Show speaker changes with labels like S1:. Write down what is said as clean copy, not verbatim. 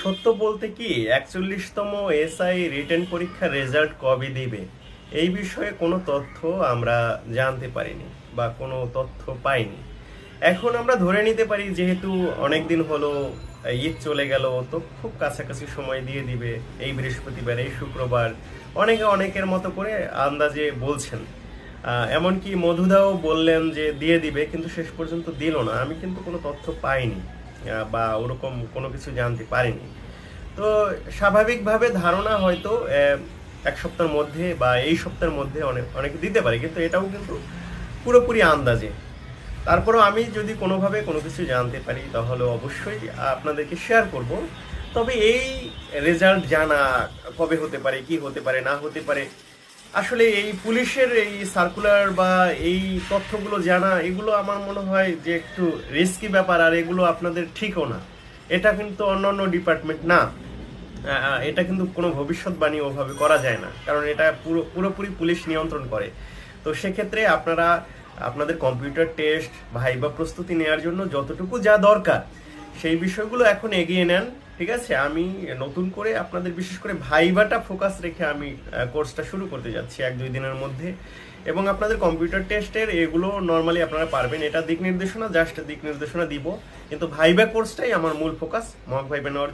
S1: সত্য বলতে কি ৪১তম এসআই রিটেন পরীক্ষার রেজাল্ট কবে দিবে এই বিষয়ে কোনো তথ্য আমরা জানতে পারিনি বা কোনো তথ্য পাইনি। এখন আমরা ধরে নিতে পারি যেহেতু অনেক দিন হলো, ঈদ চলে গেল, তো খুব কাছাকাছি সময় দিয়ে দিবে, এই বৃহস্পতিবার এই শুক্রবার। অনেকে অনেকের মতো করে আন্দাজে বলছেন। এমনকি মধুদাও বললেন যে দিয়ে দিবে, কিন্তু শেষ পর্যন্ত দিল না। আমি কিন্তু কোনো তথ্য পাইনি বা ওরকম কোনো কিছু জানতে পারিনি। তো স্বাভাবিকভাবে ধারণা হয়তো এক সপ্তাহের মধ্যে বা এই সপ্তাহের মধ্যে অনেক দিতে পারে, কিন্তু এটাও কিন্তু পুরোপুরি আন্দাজে। তারপরেও আমি যদি কোনোভাবে কোনো কিছু জানতে পারি তাহলে অবশ্যই আপনাদেরকে শেয়ার করব। তবে এই রেজাল্ট জানা কবে হতে পারে, কি হতে পারে না হতে পারে, আসলে এই পুলিশের এই সার্কুলার বা এই তথ্যগুলো জানা, এগুলো আমার মনে হয় যে একটু রিস্কি ব্যাপার, আর এগুলো আপনাদের ঠিকও না। এটা কিন্তু অন্যান্য ডিপার্টমেন্ট না। এটা কিন্তু কোনো ভবিষ্যৎবাণী ওভাবে করা যায় না, কারণ এটা পুরোপুরি পুলিশ নিয়ন্ত্রণ করে। তো সেক্ষেত্রে আপনারা আপনাদের কম্পিউটার টেস্ট, ভাইবা প্রস্তুতি নেওয়ার জন্য যতটুকু যা দরকার সেই বিষয়গুলো এখন এগিয়ে নেন। ঠিক আছে, আমি নতুন করে আপনাদের বিশেষ করে ভাইবাটা ফোকাস রেখে আমি কোর্সটা শুরু করতে যাচ্ছি ১-২ দিনের মধ্যে। এবং আপনাদের কম্পিউটার টেস্টের এগুলো নর্মালি আপনারা পারবেন, এটা দিক নির্দেশনা, জাস্ট দিক নির্দেশনা দিব। কিন্তু ভাইবা কোর্সটাই আমার মূল ফোকাস, মক ভাইবা নেওয়ার